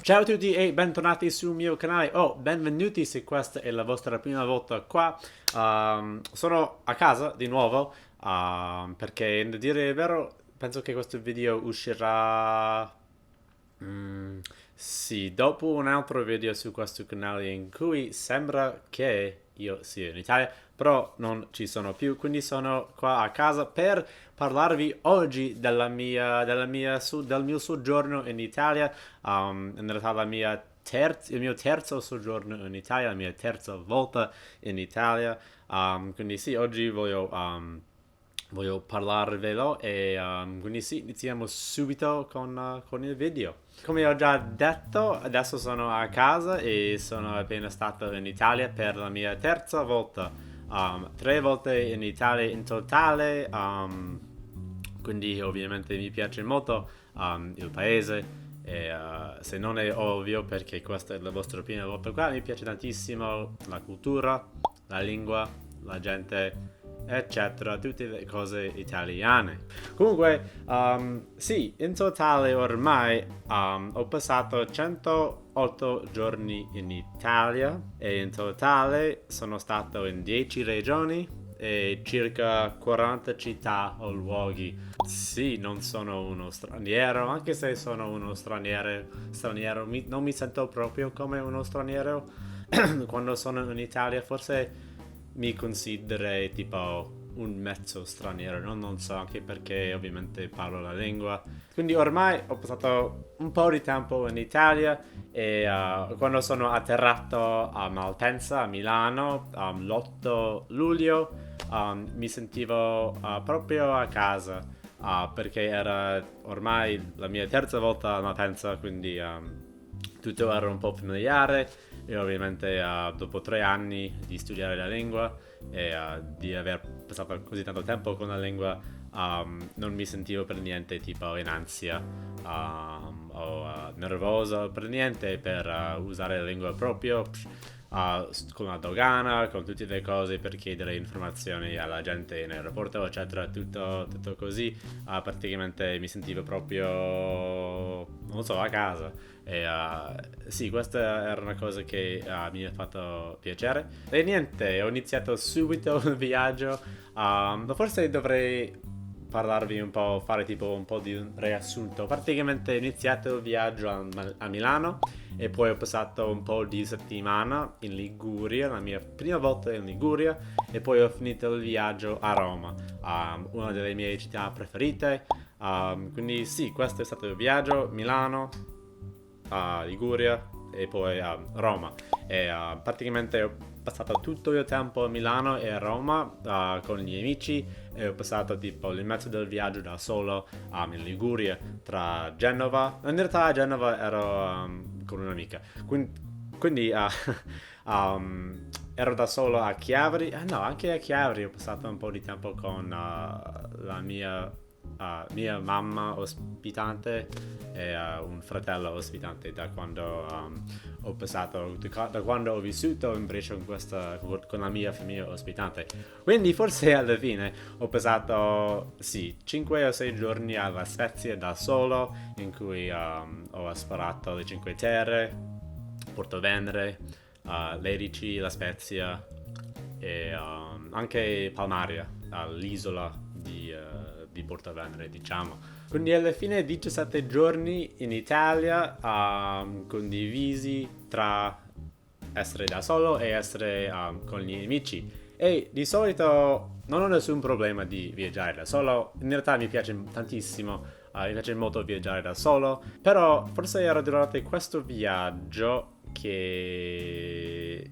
Ciao a tutti e bentornati sul mio canale o benvenuti se questa è la vostra prima volta qua. Sono a casa di nuovo perché, a dire il vero, penso che questo video uscirà sì, dopo un altro video su questo canale in cui sembra che io sia in Italia, però non ci sono più, quindi sono qua a casa per parlarvi oggi del mio soggiorno in Italia. In realtà il mio terzo soggiorno in Italia, la mia terza volta in Italia. Quindi sì, oggi voglio parlarvelo e quindi sì, iniziamo subito con il video. Come ho già detto, adesso sono a casa e sono appena stato in Italia per la mia terza volta. 3 volte in Italia in totale, quindi ovviamente mi piace molto il paese. E se non è ovvio perché questa è la vostra prima volta qua, mi piace tantissimo la cultura, la lingua, la gente, eccetera, tutte le cose italiane. Comunque, sì, in totale ormai ho passato 108 giorni in Italia e in totale sono stato in 10 regioni e circa 40 città o luoghi. Sì, non sono uno straniero, anche se sono uno straniero non mi sento proprio come uno straniero quando sono in Italia. Forse mi considererei tipo un mezzo straniero, non so, anche perché ovviamente parlo la lingua. Quindi ormai ho passato un po' di tempo in Italia e quando sono atterrato a Malpensa, a Milano, l'8 luglio, mi sentivo proprio a casa perché era ormai la mia terza volta a Malpensa, quindi tutto era un po' familiare e ovviamente dopo 3 anni di studiare la lingua e di aver passato così tanto tempo con la lingua, non mi sentivo per niente tipo in ansia o nervoso per niente per usare la lingua proprio con la dogana, con tutte le cose per chiedere informazioni alla gente in aeroporto, eccetera, tutto così. Praticamente mi sentivo proprio, non so, a casa. E sì, questa era una cosa che mi ha fatto piacere. E niente, ho iniziato subito il viaggio. Forse dovrei parlarvi un po', fare tipo un po' di un riassunto. Praticamente ho iniziato il viaggio a Milano e poi ho passato un po' di settimana in Liguria, la mia prima volta in Liguria, e poi ho finito il viaggio a Roma, una delle mie città preferite. Quindi sì, questo è stato il viaggio: Milano, a Liguria e poi a Roma. E praticamente ho passato tutto il tempo a Milano e a Roma con i miei amici e ho passato tipo il mezzo del viaggio da solo in Liguria tra Genova. In realtà a Genova ero con un'amica. Quindi ero da solo a Chiavari. No, anche a Chiavari ho passato un po' di tempo con la mia mamma ospitante e un fratello ospitante da quando da quando ho vissuto in Brescia con la mia famiglia ospitante. Quindi forse alla fine ho passato sì 5 o 6 giorni alla Svezia da solo, in cui ho esplorato le Cinque Terre, Porto Venere, Lerici, La Spezia e anche Palmaria, l'isola di Porto Venere, diciamo. Quindi alla fine 17 giorni in Italia, condivisi tra essere da solo e essere con gli amici. E di solito non ho nessun problema di viaggiare da solo, in realtà mi piace tantissimo, mi piace molto viaggiare da solo, però forse era durante questo viaggio che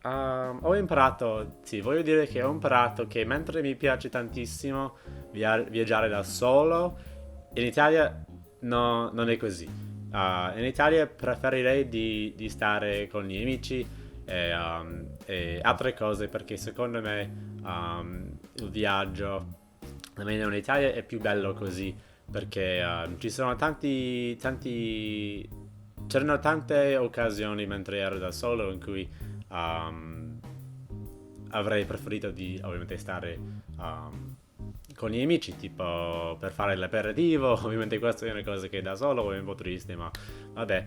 ho imparato, sì, voglio dire che ho imparato che mentre mi piace tantissimo viaggiare da solo, in Italia no, non è così. In Italia preferirei di stare con gli amici e altre cose perché secondo me il viaggio, almeno in Italia, è più bello così perché ci sono c'erano tante occasioni mentre ero da solo in cui avrei preferito di ovviamente stare con gli amici, tipo per fare l'aperitivo. Ovviamente questa è una cosa che da solo è un po' triste, ma vabbè,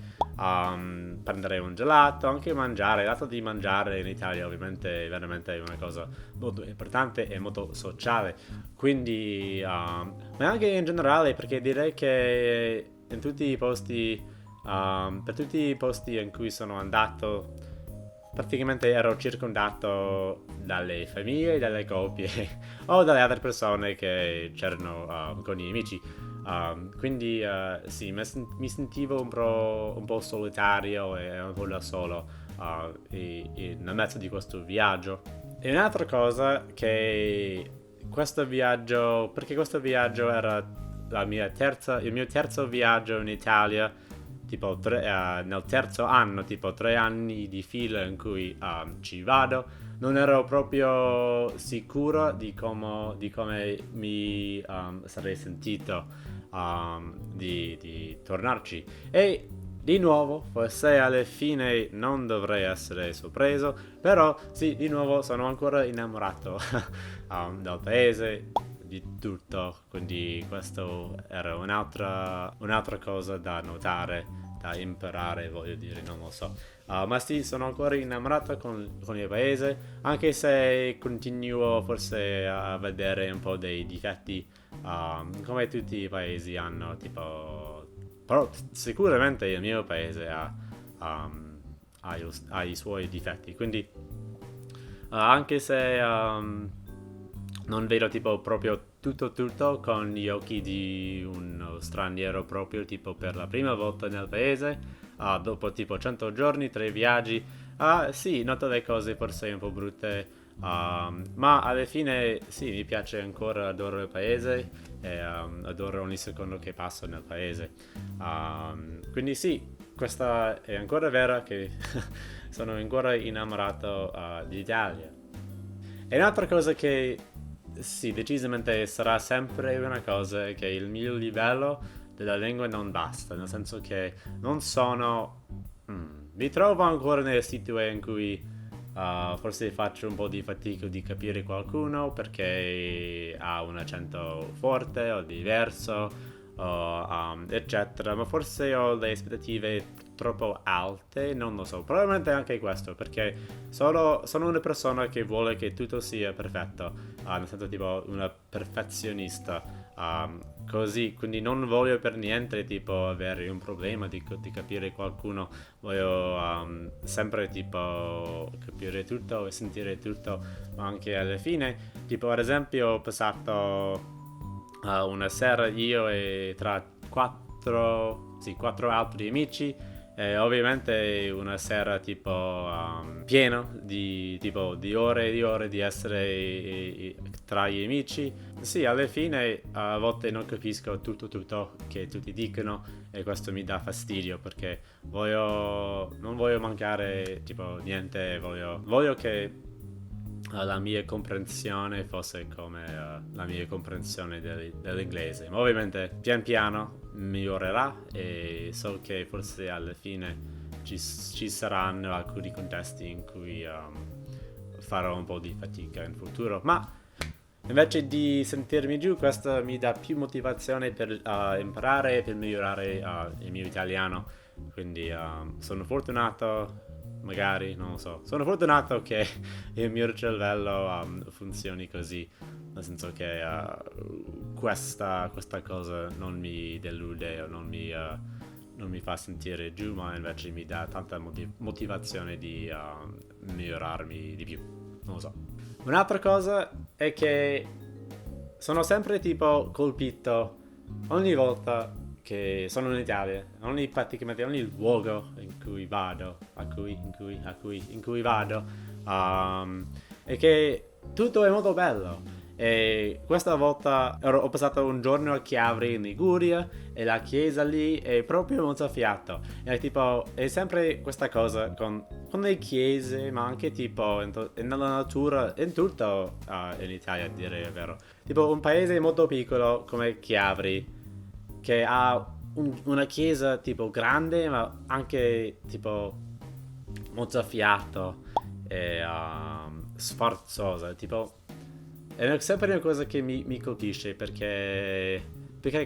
prendere un gelato, anche mangiare. Il lato di mangiare in Italia ovviamente è veramente una cosa molto importante e molto sociale. Quindi, ma anche in generale, perché direi che in tutti i posti, per tutti i posti in cui sono andato, praticamente ero circondato dalle famiglie, dalle coppie o dalle altre persone che c'erano con gli amici. Quindi sì, mi sentivo un po' solitario e un po' da solo nel mezzo di questo viaggio. E un'altra cosa che questo viaggio, perché questo viaggio era il mio terzo viaggio in Italia, tipo nel terzo anno, tipo 3 anni di fila in cui ci vado, non ero proprio sicuro di come mi sarei sentito di tornarci. E di nuovo, forse alla fine non dovrei essere sorpreso, però sì, di nuovo sono ancora innamorato del paese, di tutto, quindi questo era un'altra cosa da notare, da imparare, voglio dire, non lo so. Ma sì, sono ancora innamorato con il paese, anche se continuo forse a vedere un po' dei difetti, come tutti i paesi hanno, tipo. Però sicuramente il mio paese ha i suoi difetti, quindi anche se non vedo tipo proprio tutto con gli occhi di uno straniero proprio tipo per la prima volta nel paese, dopo tipo 100 giorni, 3 viaggi, sì, noto le cose forse un po' brutte, ma alla fine sì, mi piace ancora, adoro il paese e adoro ogni secondo che passo nel paese. Quindi sì, questa è ancora vera che sono ancora innamorato d'Italia. E un'altra cosa che sì, decisamente sarà sempre una cosa è che il mio livello della lingua non basta, nel senso che non sono. Mi trovo ancora nelle situazioni in cui forse faccio un po' di fatica di capire qualcuno perché ha un accento forte o diverso, eccetera, ma forse ho le aspettative troppo alte, non lo so, probabilmente anche questo, perché sono una persona che vuole che tutto sia perfetto, nel senso tipo una perfezionista, così, quindi non voglio per niente tipo avere un problema di capire qualcuno, voglio sempre tipo capire tutto e sentire tutto, ma anche alla fine, tipo ad esempio ho passato una sera io e tra quattro altri amici. Ovviamente una sera tipo pieno di ore e di ore di essere tra gli amici. Sì, alla fine a volte non capisco tutto che tutti dicono e questo mi dà fastidio perché non voglio mancare tipo niente, voglio che la mia comprensione fosse come la mia comprensione dell'inglese. Ma ovviamente pian piano migliorerà e so che forse alla fine ci saranno alcuni contesti in cui farò un po' di fatica in futuro. Ma invece di sentirmi giù, questo mi dà più motivazione per imparare, per migliorare il mio italiano. Quindi sono fortunato, magari, non lo so. Sono fortunato che il mio cervello funzioni così, nel senso che questa cosa non mi delude o non mi fa sentire giù, ma invece mi dà tanta motivazione di migliorarmi di più. Non lo so. Un'altra cosa è che sono sempre tipo colpito ogni volta che sono in Italia, praticamente ogni luogo in cui vado, in cui vado, è che tutto è molto bello. E questa volta ho passato un giorno a Chiavari in Liguria e la chiesa lì è proprio mozzafiato. È tipo, è sempre questa cosa con le chiese, ma anche tipo nella natura, in tutto in Italia, a dire il vero. Tipo un paese molto piccolo come Chiavari, che ha una chiesa tipo grande, ma anche tipo mozzafiato e sforzosa, tipo È sempre una cosa che mi colpisce perché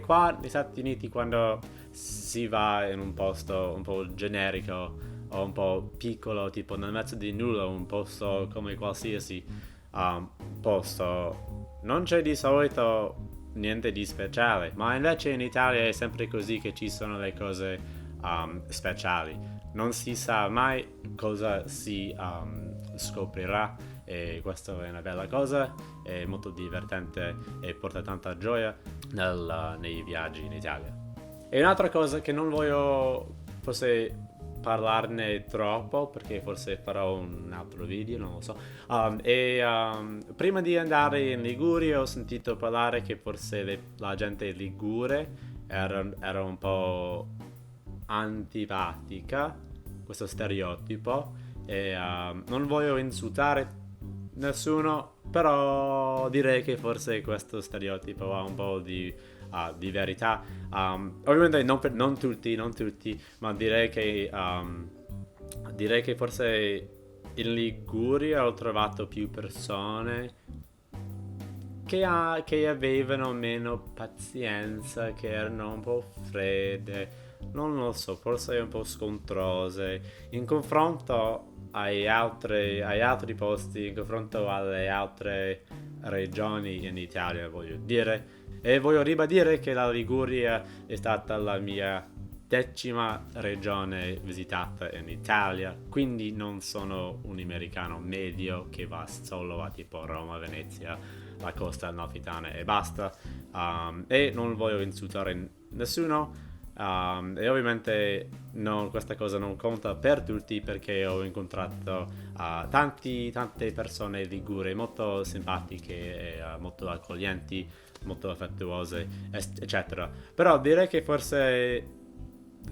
qua negli Stati Uniti quando si va in un posto un po' generico o un po' piccolo, tipo nel mezzo di nulla, un posto come qualsiasi posto, non c'è di solito niente di speciale, ma invece in Italia è sempre così che ci sono le cose speciali. Non si sa mai cosa si scoprirà e questa è una bella cosa, è molto divertente e porta tanta gioia nei viaggi in Italia. E un'altra cosa che non voglio forse parlarne troppo perché forse farò un altro video, non lo so. Prima di andare in Liguria ho sentito parlare che forse la gente ligure era un po' antipatica, questo stereotipo, e non voglio insultare nessuno, però direi che forse questo stereotipo ha un po' di verità. Ovviamente non tutti, ma direi che forse in Liguria ho trovato più persone che avevano meno pazienza, che erano un po' fredde, non lo so, forse un po' scontrose in confronto agli altri posti, in confronto alle altre regioni in Italia, voglio dire. E voglio ribadire che la Liguria è stata la mia 10ª regione visitata in Italia, quindi non sono un americano medio che va solo a tipo Roma, Venezia, la costa amalfitana e basta. E non voglio insultare nessuno. E ovviamente questa cosa non conta per tutti perché ho incontrato tante persone ligure molto simpatiche e molto accoglienti, molto affettuose, eccetera. Però direi che forse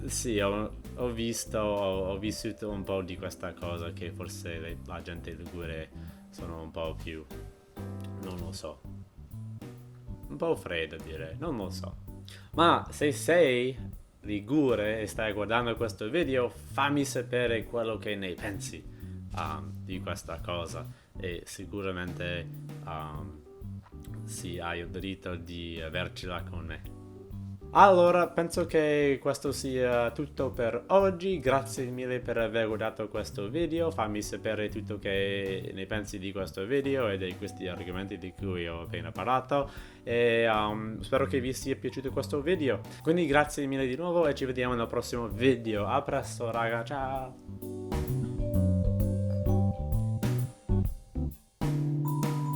sì, ho vissuto un po' di questa cosa che forse la gente ligure sono un po' più, non lo so, un po' fredda direi, non lo so. Ma se sei ligure e stai guardando questo video, fammi sapere quello che ne pensi di questa cosa e sicuramente sì, hai il diritto di avercela con me. Allora, penso che questo sia tutto per oggi. Grazie mille per aver guardato questo video. Fammi sapere tutto che ne pensi di questo video e di questi argomenti di cui ho appena parlato. E spero che vi sia piaciuto questo video. Quindi grazie mille di nuovo e ci vediamo nel prossimo video. A presto, raga, ciao!